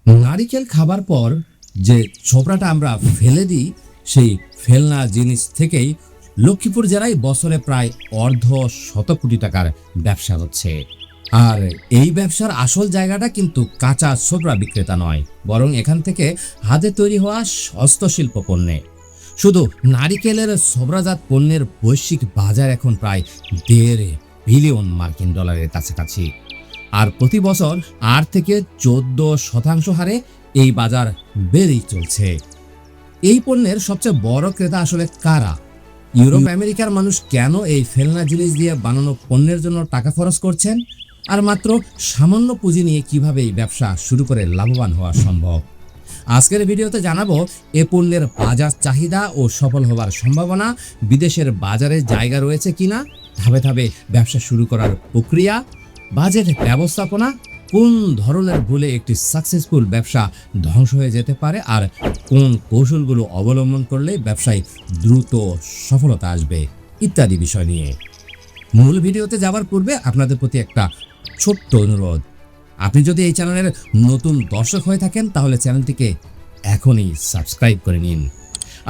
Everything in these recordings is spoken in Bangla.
নারিকেল খাবার পর যে ছোবড়াটা আমরা ফেলে দিই, সেই ফেলনা জিনিস থেকেই লক্ষ্মীপুর জেলায় বছরে প্রায় অর্ধ শত কোটি টাকার ব্যবসা হচ্ছে। আর এই ব্যবসার আসল জায়গাটা কিন্তু কাঁচা ছোবড়া বিক্রেতা নয়, বরং এখান থেকে হাতে তৈরি হওয়া হস্তশিল্প পণ্যে। শুধু নারিকেলের ছোবড়াজাত পণ্যের বৈশ্বিক বাজার এখন প্রায় $1.5 বিলিয়ন কাছাকাছি। আর প্রতি বছর 8 থেকে 14% হারে এই বাজার বেড়েই চলছে। এই পণ্যের সবচেয়ে বড় ক্রেতা আসলে কারা? ইউরোপ আমেরিকার মানুষ কেন এই ফেলনা জিনিস দিয়ে বানানো পণ্যের জন্য টাকা খরচ করছেন? আর মাত্র সামান্য পুঁজি নিয়ে কিভাবে এই ব্যবসা শুরু করে লাভবান হওয়া সম্ভব? আজকের ভিডিওতে জানাবো এ পণ্যের বাজার চাহিদা ও সফল হওয়ার সম্ভাবনা, বিদেশের বাজারে জায়গা রয়েছে কিনা, ধাপে ধাপে ব্যবসা শুরু করার প্রক্রিয়া, বাজেট ব্যবস্থাপনা, কোন ধরনের ভুলে একটি সাকসেসফুল ব্যবসা ধ্বংস হয়ে যেতে পারে, আর কোন কৌশলগুলো অবলম্বন করলে ব্যবসায় দ্রুত সফলতা আসবে ইত্যাদি বিষয় নিয়ে। মূল ভিডিওতে যাওয়ার পূর্বে আপনাদের প্রতি একটা ছোট্ট অনুরোধ, আপনি যদি এই চ্যানেলের নতুন দর্শক হয়ে থাকেন তাহলে চ্যানেলটিকে এখনই সাবস্ক্রাইব করে নিন।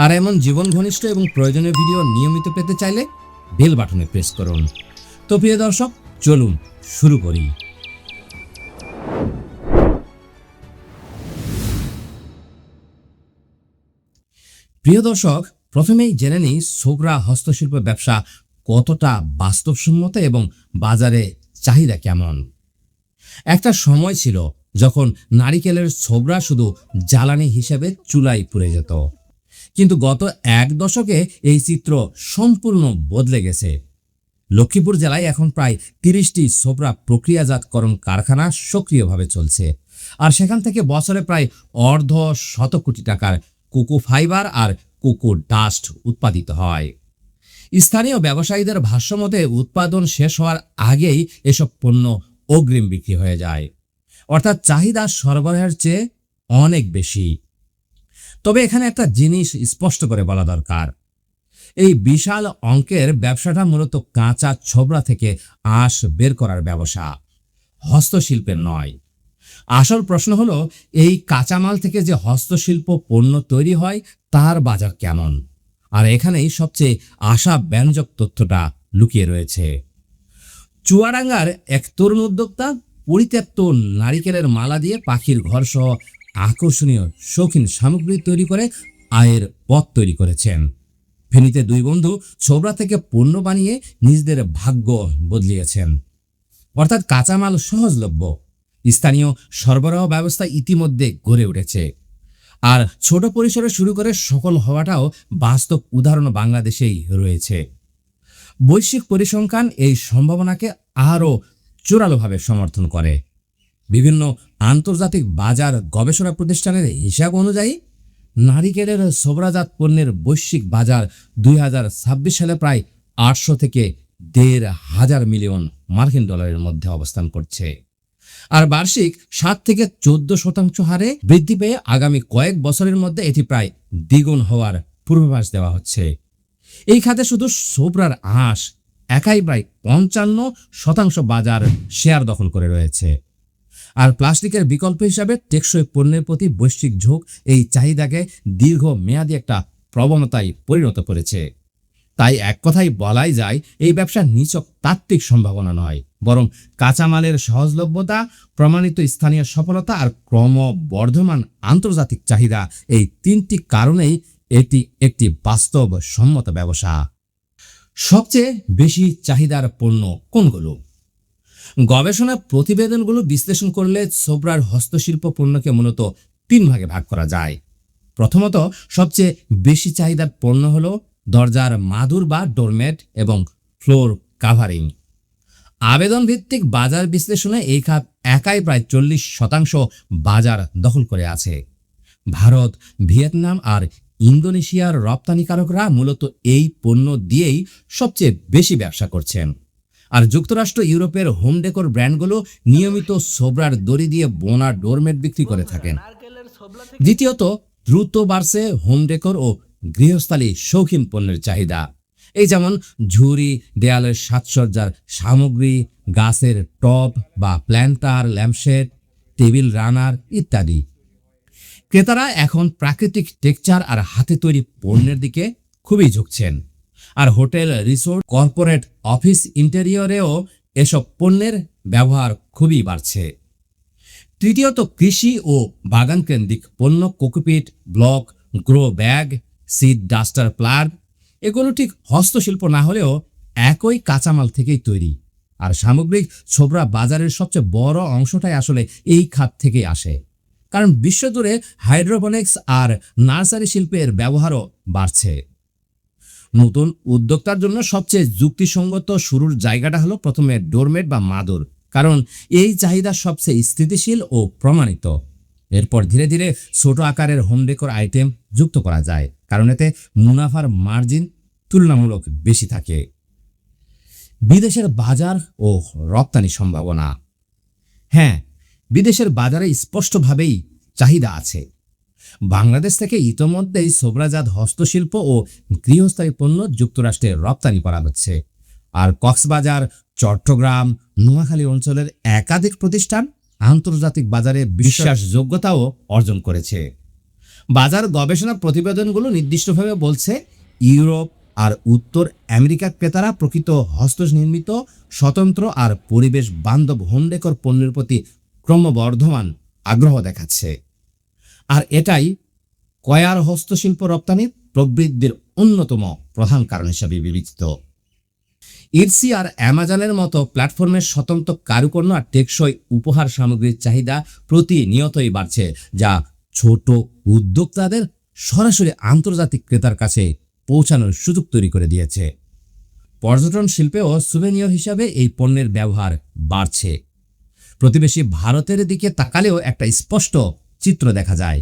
আর এমন জীবন ঘনিষ্ঠ এবং প্রয়োজনীয় ভিডিও নিয়মিত পেতে চাইলে বেল বাটনে প্রেস করুন। তো প্রিয় দর্শক, চলুন শুরু করি। প্রিয় দর্শক, প্রথমেই জেনে নিই ছোবড়া হস্তশিল্প ব্যবসা কতটা বাস্তবসম্মত এবং বাজারে চাহিদা কেমন। একটা সময় ছিল যখন নারিকেলের ছোবড়া শুধু জ্বালানি হিসেবে চুলায় পুড়ে যেত, কিন্তু গত 1 দশকে এই চিত্র সম্পূর্ণ বদলে গেছে। লক্ষ্মীপুর জেলায় এখন প্রায় 30টি ছোবড়া প্রক্রিয়াজাতকরণ কারখানা সক্রিয়ভাবে চলছে, আর সেখান থেকে বছরে প্রায় অর্ধ শত কোটি টাকার কোকো ফাইবার আর কোকো ডাস্ট উৎপাদিত হয়। স্থানীয় ব্যবসায়ীদের ভাষ্যমতে উৎপাদন শেষ হওয়ার আগেই এসব পণ্য অগ্রিম বিক্রি হয়ে যায়, অর্থাৎ চাহিদা সরবরাহের চেয়ে অনেক বেশি। তবে এখানে একটা জিনিস স্পষ্ট করে বলা দরকার, এই বিশাল অঙ্কের ব্যবসাটা মূলত কাঁচা ছোবড়া থেকে আঁশ বের করার ব্যবসা, হস্তশিল্পের নয়। আসল প্রশ্ন হলো, এই কাঁচামাল থেকে যে হস্তশিল্প পণ্য তৈরি হয় তার বাজার কেমন? আর এখানেই সবচেয়ে আশাব্যঞ্জক তথ্যটা লুকিয়ে রয়েছে। চুয়াডাঙ্গার এক তরুণ উদ্যোক্তা পরিত্যক্ত নারিকেলের মালা দিয়ে পাখির ঘর সহ আকর্ষণীয় শৌখিন সামগ্রী তৈরি করে আয়ের পথ তৈরি করেছেন। ফেনীতে 2 বন্ধু ছোবড়া থেকে পণ্য বানিয়ে নিজেদের ভাগ্য বদলিয়েছেন। অর্থাৎ কাঁচামাল সহজলভ্য, স্থানীয় সরবরাহ ব্যবস্থা ইতিমধ্যে গড়ে উঠেছে। আর ছোট পরিসরে শুরু করে সফল হওয়াটাও বাস্তব উদাহরণ বাংলাদেশেই রয়েছে। বৈশ্বিক পরিসংখ্যান এই সম্ভাবনাকে আরও জোরালোভাবে সমর্থন করে। বিভিন্ন আন্তর্জাতিক বাজার গবেষণা প্রতিষ্ঠানের হিসাব অনুযায়ী নারিকেলের ছোবড়াজাত পণ্যের বৈশ্বিক বাজার 2026 সালে প্রায় 800 থেকে $1.5 মিলিয়ন মধ্যে অবস্থান করছে। আর বার্ষিক 7 থেকে 14% হারে বৃদ্ধি পেয়ে আগামী কয়েক বছরের মধ্যে এটি প্রায় দ্বিগুণ হওয়ার পূর্বাভাস দেওয়া হচ্ছে। এই খাতে শুধু ছোবড়ার আঁশ একাই প্রায় 55% বাজার শেয়ার দখল করে রয়েছে। আর প্লাস্টিকের বিকল্প হিসাবে টেকসই পণ্যের প্রতি বৈশ্বিক ঝোঁক এই চাহিদাকে দীর্ঘমেয়াদী একটা প্রবণতায় পরিণত করেছে। তাই এক কথাই বলাই যায়, এই ব্যবসা নিছক তাত্ত্বিক সম্ভাবনা নয়, বরং কাঁচামালের সহজলভ্যতা, প্রমাণিত স্থানীয় সফলতা আর ক্রমবর্ধমান আন্তর্জাতিক চাহিদা, এই 3টি কারণেই এটি একটি বাস্তব সম্মত ব্যবসা। সবচেয়ে বেশি চাহিদার পণ্য কোনগুলো? গবেষণা প্রতিবেদনগুলো বিশ্লেষণ করলে ছোবড়ার হস্তশিল্প পণ্যকে মূলত 3 ভাগে ভাগ করা যায়। প্রথমত, সবচেয়ে বেশি চাহিদার পণ্য হলো দরজার মাদুর বা ডোরমেট এবং ফ্লোর কাভারিং। আবেদন ভিত্তিক বাজার বিশ্লেষণে এই খাত একাই প্রায় 40% বাজার দখল করে আছে। ভারত, ভিয়েতনাম আর ইন্দোনেশিয়ার রপ্তানিকারকরা মূলত এই পণ্য দিয়েই সবচেয়ে বেশি ব্যবসা করছেন। আর যুক্তরাষ্ট্র, ইউরোপের হোম ডেকোর ব্র্যান্ডগুলো নিয়মিত ছোবড়ার দড়ি দিয়ে বোনা ডোরমেট বিক্রি করে থাকেন। দ্বিতীয়ত, দ্রুত বাড়ছে হোম ডেকোর ও গৃহস্থালী শৌখিন পণ্যের চাহিদা। এই যেমন ঝুড়ি, দেয়ালের সাজসজ্জার সামগ্রী, গাছের টব বা প্ল্যান্টার, ল্যাম্পশেড, টেবিল রানার ইত্যাদি। ক্রেতারা এখন প্রাকৃতিক টেক্সচার আর হাতে তৈরি পণ্যের দিকে খুবই ঝুঁকছেন। আর হোটেল, রিসোর্ট, কর্পোরেট অফিস ইন্টেরিয়রেও এসব পণ্যের ব্যবহার খুবই বাড়ছে। তৃতীয়ত, কৃষি ও বাগান কেন্দ্রিক পণ্য, cocopeat, block, grow bag, seed duster, plug, এগুলো ঠিক হস্তশিল্প না হলেও একই কাঁচামাল থেকেই তৈরি। আর সামগ্রিক ছোবরা বাজারের সবচেয়ে বড় অংশটাই আসলে এই খাত থেকেই আসে, কারণ বিশ্বজুড়ে হাইড্রোপনিক্স আর নার্সারি শিল্পের ব্যবহারও বাড়ছে। নতুন উদ্যোক্তার জন্য সবচেয়ে যুক্তিসঙ্গত শুরুর জায়গাটা হলো প্রথমে ডোরমেট বা মাদুর, কারণ এই চাহিদা সবচেয়ে স্থিতিশীল ও প্রমাণিত। এরপর ধীরে ধীরে ছোট আকারের হোম ডেকোর আইটেম যুক্ত করা যায়, কারণ এতে মুনাফার মার্জিন তুলনামূলক বেশি থাকে। বিদেশের বাজার ও রপ্তানি সম্ভাবনা। হ্যাঁ, বিদেশের বাজারে স্পষ্টভাবেই চাহিদা আছে। বাংলাদেশ থেকে ইতোমধ্যেই ছোবরাজাত হস্তশিল্প ও গৃহস্থায়ী পণ্য যুক্তরাষ্ট্রে রপ্তানি করা হচ্ছে। আর কক্সবাজার, চট্টগ্রাম, নোয়াখালী অঞ্চলের একাধিক প্রতিষ্ঠান আন্তর্জাতিক বাজারে বিশ্বাসযোগ্যতাও অর্জন করেছে। বাজার গবেষণা প্রতিবেদনগুলো নির্দিষ্টভাবে বলছে, ইউরোপ আর উত্তর আমেরিকার ক্রেতারা প্রকৃত হস্তনির্মিত, স্বতন্ত্র আর পরিবেশ বান্ধব হোম ডেকোর পণ্যের প্রতি ক্রমবর্ধমান আগ্রহ দেখাচ্ছে। আর এটাই কয়ার হস্তশিল্প রপ্তানির প্রবৃদ্ধির অন্যতম প্রধান কারণ হিসেবে বিবেচিত। ইটসি আর অ্যামাজনের মতো প্ল্যাটফর্মের স্বতন্ত্র কারুকর্ম আর টেকসই উপহার সামগ্রীর চাহিদা প্রতিনিয়তই বাড়ছে, যা ছোট উদ্যোক্তাদের সরাসরি আন্তর্জাতিক ক্রেতার কাছে পৌঁছানোর সুযোগ তৈরি করে দিয়েছে। পর্যটন শিল্পেও সুভেনিয়র হিসাবে এই পণ্যের ব্যবহার বাড়ছে। প্রতিবেশী ভারতের দিকে তাকালেও একটা স্পষ্ট চিত্র দেখা যায়।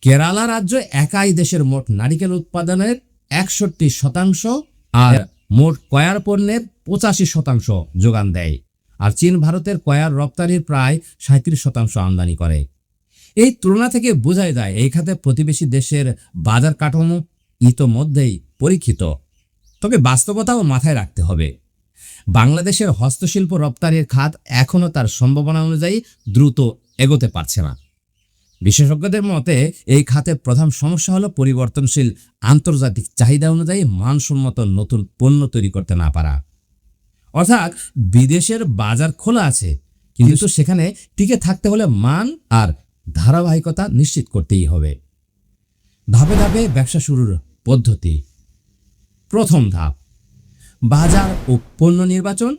কেরালা রাজ্য একাই দেশের মোট নারিকেল উৎপাদনের 61% আর মোট কয়ার পণ্যের 85% যোগান দেয়। আর চীন ভারতের কয়ার রপ্তানির প্রায় 37% আমদানি করে। এই তুলনা থেকে বোঝা যায় এই খাতে প্রতিবেশী দেশের বাজার কাঠামো ইতোমধ্যেই পরীক্ষিত। তবে বাস্তবতাও মাথায় রাখতে হবে। বাংলাদেশের হস্তশিল্প রপ্তানির খাত এখনও তার সম্ভাবনা অনুযায়ী দ্রুত এগোতে পারছে না। বিশেষজ্ঞদের মতে এই খাতের প্রধান সমস্যা হলো পরিবর্তনশীল আন্তর্জাতিক চাহিদা অনুযায়ী মানসম্মত নতুন পণ্য তৈরি করতে না পারা। অর্থাৎ বিদেশের বাজার খোলা আছে, কিন্তু সেখানে টিকে থাকতে হলে মান আর ধারাবাহিকতা নিশ্চিত করতেই হবে। ধাপে ধাপে ব্যবসা শুরুর পদ্ধতি। প্রথম ধাপ, বাজার ও পণ্য নির্বাচন।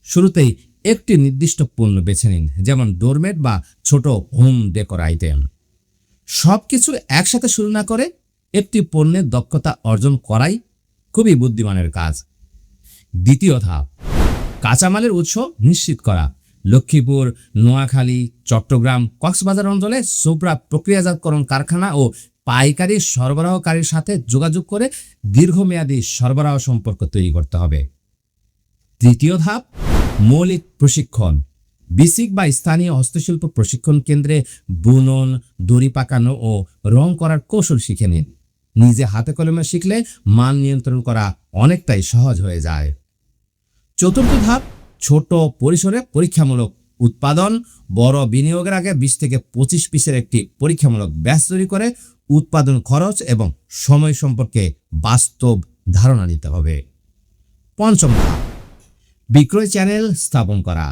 শুরুতেই একটি নির্দিষ্ট পণ্য বেছে নিন, যেমন ডোরমেট বা ছোট হোম ডেকোর আইটেম। সব কিছু একসাথে শুরু না করে একটি পণ্যের দক্ষতা অর্জন করাই খুবই বুদ্ধিমানের কাজ। দ্বিতীয় ধাপ, কাঁচামালের উৎস নিশ্চিত করা। লক্ষ্মীপুর, নোয়াখালী, চট্টগ্রাম, কক্সবাজার অঞ্চলে ছোবরা প্রক্রিয়াজাতকরণ কারখানা ও পাইকারি সরবরাহকারীর সাথে যোগাযোগ করে দীর্ঘমেয়াদী সরবরাহ সম্পর্ক তৈরি করতে হবে। তৃতীয় ধাপ, মৌলিক প্রশিক্ষণ। বেসিক বা স্থানীয় হস্তশিল্প প্রশিক্ষণ কেন্দ্রে বুনন, দড়ি পাকানো ও রং করার কৌশল শিখে নিন। নিজে হাতে কলমে শিখলে মান নিয়ন্ত্রণ করা অনেকটাই সহজ হয়ে যায়। চতুর্থ ধাপ, ছোট পরিসরে পরীক্ষামূলক উৎপাদন। বড় বিনিয়োগের আগে 20 থেকে 25 পিসের একটি পরীক্ষামূলক ব্যাচ তৈরি করে উৎপাদন খরচ এবং সময় সম্পর্কে বাস্তব ধারণা নিতে হবে। পঞ্চম ধাপ, বিক্রয় চ্যানেল স্থাপন করা।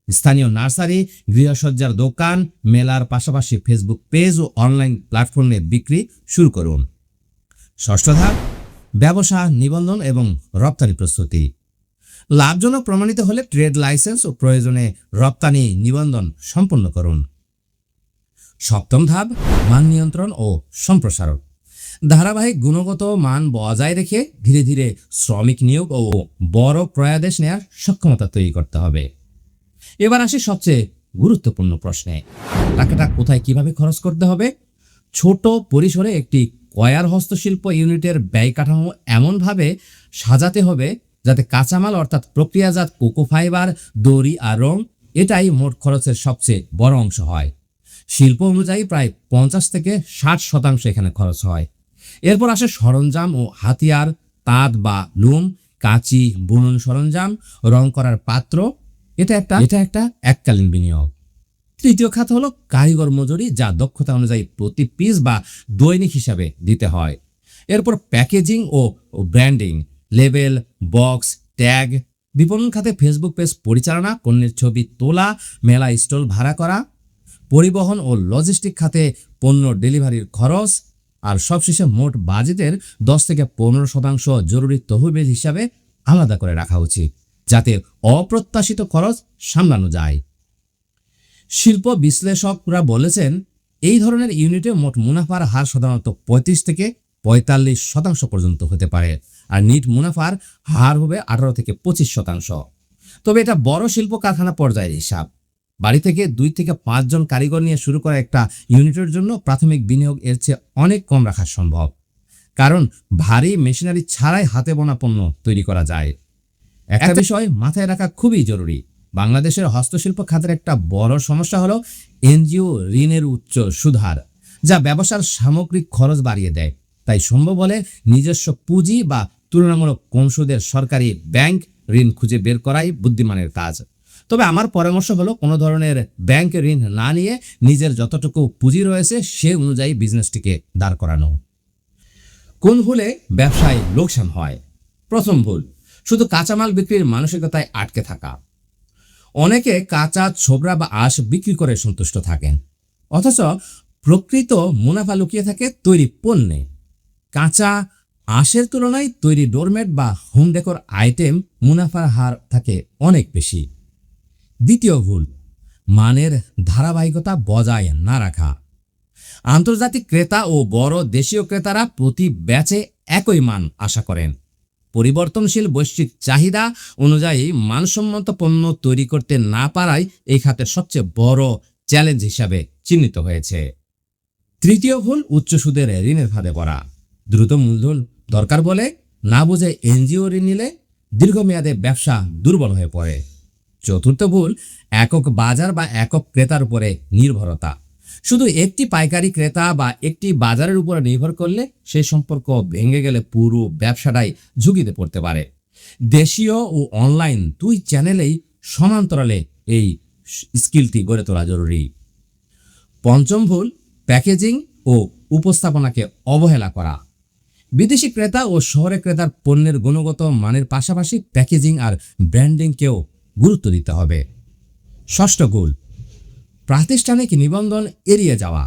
স্থানীয় নার্সারি, গৃহসজ্জার দোকান, মেলার পাশাপাশি ফেসবুক পেজ ও অনলাইন প্ল্যাটফর্মে বিক্রি শুরু করুন। ষষ্ঠ ধাপ, ব্যবসা নিবন্ধন এবং রপ্তানি প্রস্তুতি। লাভজনক প্রমাণিত হলে ট্রেড লাইসেন্স ও প্রয়োজনে রপ্তানি নিবন্ধন সম্পন্ন করুন। সপ্তম ধাপ, মান নিয়ন্ত্রণ ও সম্প্রসারণ। ধারাবাহিক গুণগত মান বজায় রেখে ধীরে ধীরে শ্রমিক নিয়োগ ও বড় প্রয়াদেশ নেয়ার সক্ষমতা তৈরি করতে হবে। এবার আসি সবচেয়ে গুরুত্বপূর্ণ প্রশ্নে, টাকাটা কোথায় কিভাবে খরচ করতে হবে। ছোট পরিসরে একটি কয়ার হস্তশিল্প ইউনিটের ব্যয় কাঠামো এমনভাবে সাজাতে হবে যাতে কাঁচামাল অর্থাৎ প্রক্রিয়াজাত কোকো ফাইবার, দড়ি আর রং এটাই মোট খরচের সবচেয়ে বড় অংশ হয়। শিল্প অনুযায়ী প্রায় 50 থেকে 60% এখানে খরচ হয়। এরপর আসে সরঞ্জাম ও হাতিয়ার, তাঁত বা লুম, কাঁচি, বুনন সরঞ্জাম, রং করার পাত্র। এটা একটা এককালীন বিনিয়োগ। তৃতীয় খাত হলো কারিগর মজুরি, যা দক্ষতা অনুযায়ী প্রতি পিস বা দৈনিক হিসাবে দিতে হয়। এরপর প্যাকেজিং ও ব্র্যান্ডিং, লেবেল, বক্স, ট্যাগ, বিপণন খাতে ফেসবুক পেজ পরিচালনা, পণ্যের ছবি তোলা, মেলা স্টল ভাড়া করা, পরিবহন ও লজিস্টিক খাতে পণ্য ডেলিভারির খরচ, আর সবশেষে মোট বাজেটের 10 থেকে 15% জরুরি তহবিল হিসাবে আলাদা করে রাখা উচিত, যাতে অপ্রত্যাশিত খরচ সামলানো যায়। শিল্প বিশ্লেষকরা বলেছেন, এই ধরনের ইউনিটে মোট মুনাফার হার সাধারণত 35 থেকে 45% পর্যন্ত হতে পারে, আর নিট মুনাফার হার হবে 18 থেকে 25%। তবে এটা বড় শিল্প কারখানা পর্যায়ের হিসাব। বাড়ি থেকে 2 থেকে 5 জন কারিগর নিয়ে শুরু করা একটা ইউনিটের জন্য প্রাথমিক বিনিয়োগ এর চেয়ে অনেক কম রাখা সম্ভব, কারণ ভারী মেশিনারি ছাড়াই হাতে বোনা পণ্য তৈরি করা যায়। একটা বিষয় মাথায় রাখা খুবই জরুরি, বাংলাদেশের হস্তশিল্প খাতের একটা বড় সমস্যা হলো এনজিও ঋণের উচ্চ সুদহার, যা ব্যবসার সামগ্রিক খরচ বাড়িয়ে দেয়। তাই সম্ভব হলে নিজস্ব পুঁজি বা তুলনামূলক কম সুদের সরকারি ব্যাংক ঋণ খুঁজে বের করাই বুদ্ধিমানের কাজ। তবে আমার পরামর্শ হলো কোনো ধরনের ব্যাংক ঋণ না নিয়ে নিজের যতটুকু পুঁজি রয়েছে সে অনুযায়ী বিজনেসটিকে দাঁড় করানো। কোন ভুলে ব্যবসায় লোকসান হয়? প্রথম ভুল, শুধু কাঁচামাল বিক্রির মানসিকতায় আটকে থাকা। অনেকে কাঁচা ছোবড়া বা আঁশ বিক্রি করে সন্তুষ্ট থাকেন, অথচ প্রকৃত মুনাফা লুকিয়ে থাকে তৈরি পণ্যে। কাঁচা আঁশের তুলনায় তৈরি ডোরমেট বা হোম ডেকোর আইটেম মুনাফার হার থাকে অনেক বেশি। দ্বিতীয় ভুল, মানের ধারাবাহিকতা বজায় না রাখা। আন্তর্জাতিক ক্রেতা ও বড় দেশীয় ক্রেতারা প্রতি ব্যাচে একই মান আশা করেন। পরিবর্তনশীল বৈশ্বিক চাহিদা অনুযায়ী মানসম্মত পণ্য তৈরি করতে না পারাই এই খাতের সবচেয়ে বড় চ্যালেঞ্জ হিসাবে চিহ্নিত হয়েছে। তৃতীয় ভুল, উচ্চ সুদের ঋণের ফাঁদে পড়া। দ্রুত মূলধন দরকার বলে না বুঝে এনজিও ঋণ নিলে দীর্ঘমেয়াদে ব্যবসা দুর্বল হয়ে পড়ে। চতুর্থ ভুল, একক বাজার বা একক ক্রেতার উপরে নির্ভরতা। শুধু একটি পাইকারি ক্রেতা বা একটি বাজারের উপরে নির্ভর করলে সেই সম্পর্ক ভেঙে গেলে পুরো ব্যবসাটাই ঝুঁকিতে পড়তে পারে। দেশীয় ও অনলাইন দুই চ্যানেলেই সমান্তরালে এই স্কিলটি গড়ে তোলা জরুরি। পঞ্চম ভুল, প্যাকেজিং ও উপস্থাপনাকে অবহেলা করা। বিদেশি ক্রেতা ও শহরে ক্রেতার পণ্যের গুণগত মানের পাশাপাশি প্যাকেজিং আর ব্র্যান্ডিংকেও গুরুত্ব দিতে হবে। ষষ্ঠ ভুল, প্রাতিষ্ঠানিক নিবন্ধন এড়িয়ে যাওয়া।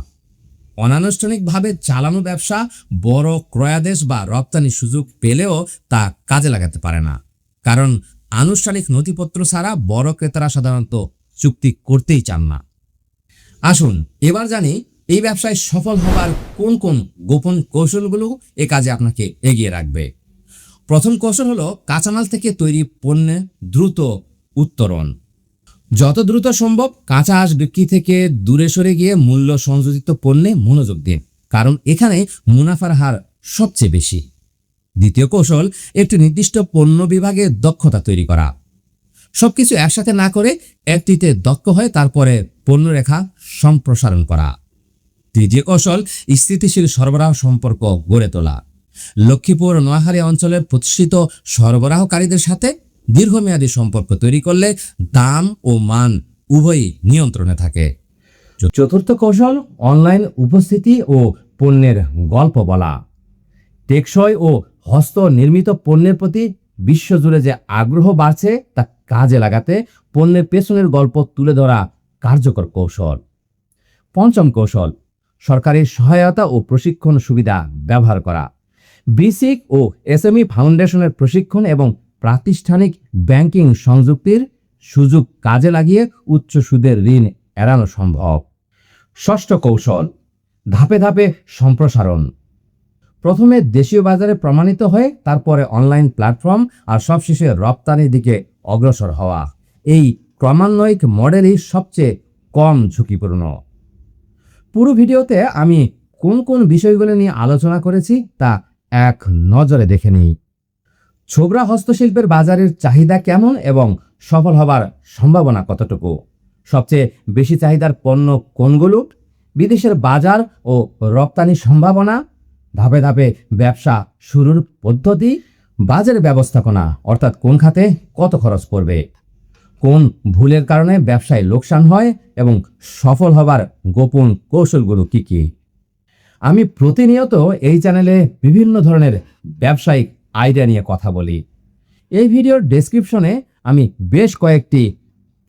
অনানুষ্ঠানিকভাবে চালানো ব্যবসা বড় ক্রয়াদেশ বা রপ্তানি সুযোগ পেলেও তা কাজে লাগাতে পারে না, কারণ আনুষ্ঠানিক নথিপত্র ছাড়া বড় ক্রেতারা সাধারণত চুক্তি করতেই চান না। আসুন এবার জানি এই ব্যবসায় সফল হবার কোন কোন গোপন কৌশলগুলো এ কাজে আপনাকে এগিয়ে রাখবে। প্রথম কৌশল হলো কাঁচামাল থেকে তৈরি পণ্যে দ্রুত উত্তরণ। যত দ্রুত সম্ভব কাঁচা আঁশ বিক্রি থেকে দূরে সরে গিয়ে মূল্য সংযোজিত পণ্যে মনোযোগ দিন, কারণ এখানে মুনাফার হার সবচেয়ে বেশি। দ্বিতীয় কৌশল, একটি নির্দিষ্ট পণ্য বিভাগে দক্ষতা তৈরি করা। সবকিছু একসাথে না করে একটিতে দক্ষ হয়ে তারপরে পণ্যরেখা সম্প্রসারণ করা। তৃতীয় কৌশল, স্থিতিশীল সরবরাহ সম্পর্ক গড়ে তোলা। লক্ষ্মীপুর ও নোয়াখালী অঞ্চলের প্রতিষ্ঠিত সরবরাহকারীদের সাথে দীর্ঘমেয়াদী সম্পর্ক তৈরি করলে দাম ও মান উভয়ই নিয়ন্ত্রণে থাকে। চতুর্থ কৌশল, অনলাইন উপস্থিতি ও পণ্যের গল্প বলা। টেকসই ও হস্ত নির্মিত পণ্যের প্রতি বিশ্বজুড়ে যে আগ্রহ বাড়ছে তা কাজে লাগাতে পণ্যের পেছনের গল্প তুলে ধরা কার্যকর কৌশল। পঞ্চম কৌশল, সরকারি সহায়তা ও প্রশিক্ষণ সুবিধা ব্যবহার করা। বেসিক ও এসএমই ফাউন্ডেশনের প্রশিক্ষণ এবং প্রাতিষ্ঠানিক ব্যাংকিং সংযুক্তির সুযোগ কাজে লাগিয়ে উচ্চ সুদের ঋণ এড়ানো সম্ভব। ষষ্ঠ কৌশল, ধাপে ধাপে সম্প্রসারণ। প্রথমে দেশীয় বাজারে প্রমাণিত হয়ে তারপরে অনলাইন প্ল্যাটফর্ম আর সবশেষে রপ্তানির দিকে অগ্রসর হওয়া। এই ক্রমান্বয়িক মডেলই সবচেয়ে কম ঝুঁকিপূর্ণ। পুরো ভিডিওতে আমি কোন কোন বিষয়গুলো নিয়ে আলোচনা করেছি তা এক নজরে দেখে নিই। ছোবড়া হস্তশিল্পের বাজারের চাহিদা কেমন এবং সফল হবার সম্ভাবনা কতটুকু? সবচেয়ে বেশি চাহিদার পণ্য কোনগুলো? বিদেশের বাজার ও রপ্তানি সম্ভাবনা, ধাপে ধাপে ব্যবসা শুরুর পদ্ধতি, বাজার ব্যবস্থাপনা অর্থাৎ কোন খাতে কত খরচ পড়বে, কোন ভুলের কারণে ব্যবসায় লোকসান হয় এবং সফল হবার গোপন কৌশলগুলো কি কি। আমি প্রতিনিয়ত এই চ্যানেলে বিভিন্ন ধরনের ব্যবসায়িক আইডিয়া নিয়ে কথা বলি। এই ভিডিওর ডেসক্রিপশনে আমি বেশ কয়েকটি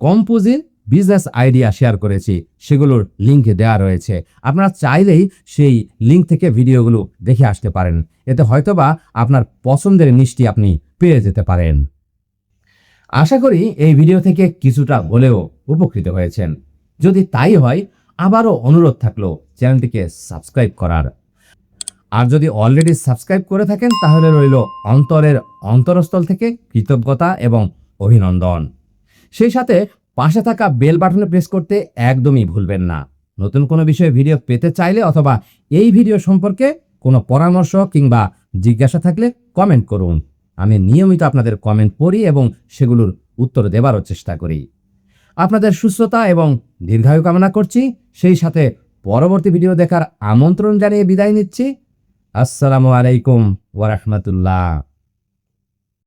কম পুঁজির বিজনেস আইডিয়া শেয়ার করেছি, সেগুলোর লিঙ্ক দেওয়া রয়েছে। আপনারা চাইলেই সেই লিঙ্ক থেকে ভিডিওগুলো দেখে আসতে পারেন, এতে হয়তোবা আপনার পছন্দের নিশটি আপনি পেয়ে যেতে পারেন। আশা করি এই ভিডিও থেকে কিছুটা হলেও উপকৃত হয়েছেন। যদি তাই হয়, আবারও অনুরোধ থাকলো চ্যানেলটিকে সাবস্ক্রাইব করার। আর যদি অলরেডি সাবস্ক্রাইব করে থাকেন তাহলে রইল অন্তরের অন্তরস্থল থেকে কৃতজ্ঞতা এবং অভিনন্দন। সেই সাথে পাশে থাকা বেল বাটনে প্রেস করতে একদমই ভুলবেন না। নতুন কোনো বিষয়ে ভিডিও পেতে চাইলে অথবা এই ভিডিও সম্পর্কে কোনো পরামর্শ কিংবা জিজ্ঞাসা থাকলে কমেন্ট করুন। আমি নিয়মিত আপনাদের কমেন্ট পড়ি এবং সেগুলোর উত্তর দেবারও চেষ্টা করি। আপনাদের সুস্থতা এবং দীর্ঘায়ু কামনা করছি। সেই সাথে পরবর্তী ভিডিও দেখার আমন্ত্রণ জানিয়ে বিদায় নিচ্ছি। আসসালামু আলাইকুম ওয়া রাহমাতুল্লাহ।